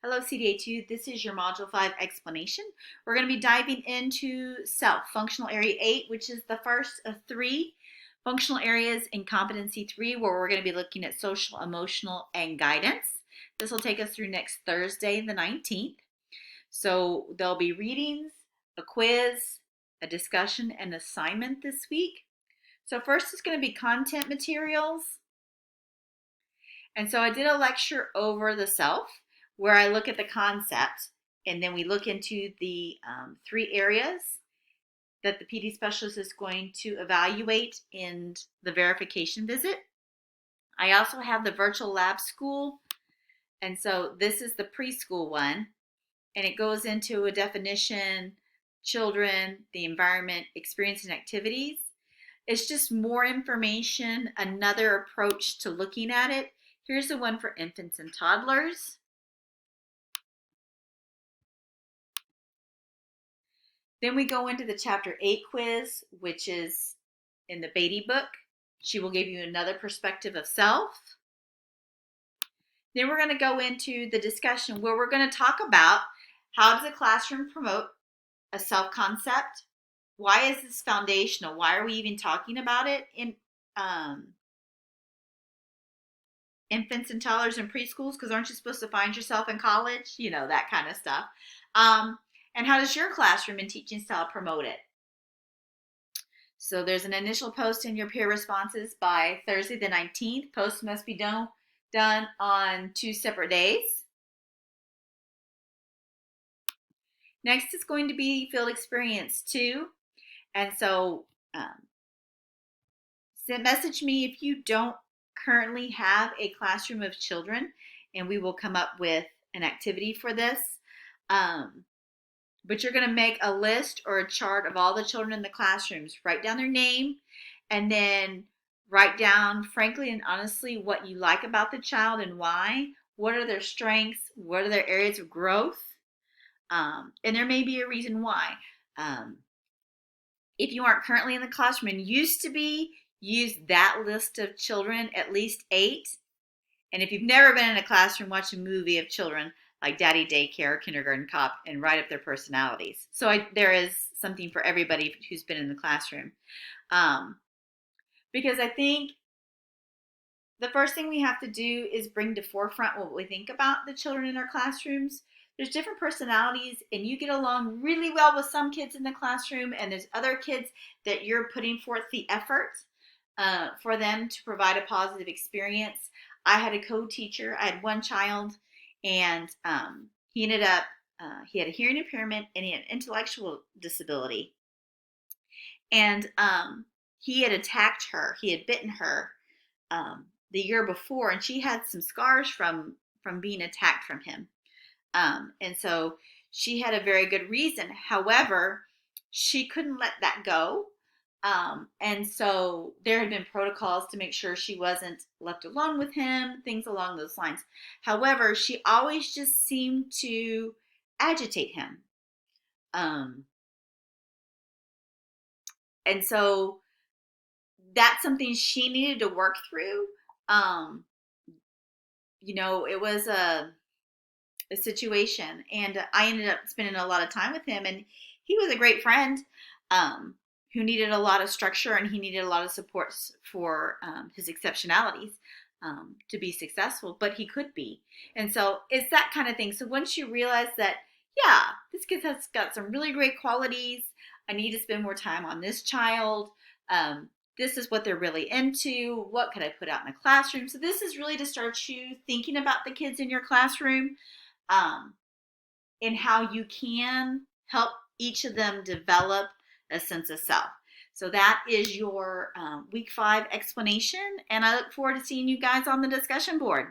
Hello CDA2, this is your Module 5 explanation. We're going to be diving into self, Functional Area 8, which is the first of three functional areas in Competency 3, where we're going to be looking at social, emotional, and guidance. This will take us through next Thursday, the 19th. So there'll be readings, a quiz, a discussion, and assignment this week. So first is going to be content materials. And so I did a lecture over the self where I look at the concept and then we look into the three areas that the PD specialist is going to evaluate in the verification visit. I also have the virtual lab school, and so this is the preschool one, and it goes into a definition, children, the environment, experience, and activities. It's just more information, another approach to looking at it. Here's the one for infants and toddlers. Then we go into the Chapter 8 quiz, which is in the Beatty book. She will give you another perspective of self. Then we're going to go into the discussion where we're going to talk about how does a classroom promote a self-concept? Why is this foundational? Why are we even talking about it in infants and toddlers and preschools? Because aren't you supposed to find yourself in college? You know, that kind of stuff. And how does your classroom and teaching style promote it? So there's an initial post in your peer responses by Thursday the 19th. Posts must be done on 2 separate days. Next is going to be field experience 2. And so message me if you don't currently have a classroom of children, and we will come up with an activity for this. But you're going to make a list or a chart of all the children in the classrooms. Write down their name, and then write down, frankly and honestly, what you like about the child and why. What are their strengths? What are their areas of growth? And there may be a reason why. If you aren't currently in the classroom and used to be, use that list of children, at least 8. And if you've never been in a classroom, watch a movie of children like Daddy Daycare, Kindergarten Cop, and write up their personalities. So there is something for everybody who's been in the classroom. Because I think the first thing we have to do is bring to forefront what we think about the children in our classrooms. There's different personalities, and you get along really well with some kids in the classroom, and there's other kids that you're putting forth the effort for them to provide a positive experience. I had a co-teacher. I had one child, and he ended up, he had a hearing impairment and he had an intellectual disability. And he had attacked her. He had bitten her the year before, and she had some scars from being attacked from him. And so she had a very good reason. However, she couldn't let that go. And so there had been protocols to make sure she wasn't left alone with him, things along those lines. However, she always just seemed to agitate him. And so that's something she needed to work through. It was a situation, and I ended up spending a lot of time with him, and he was a great friend who needed a lot of structure, and he needed a lot of support for his exceptionalities to be successful, but he could be. And so it's that kind of thing. So once you realize that, yeah, this kid has got some really great qualities, I need to spend more time on this child. This is what they're really into. What could I put out in the classroom? So this is really to start you thinking about the kids in your classroom and how you can help each of them develop a sense of self. So that is your week 5 explanation, and I look forward to seeing you guys on the discussion board.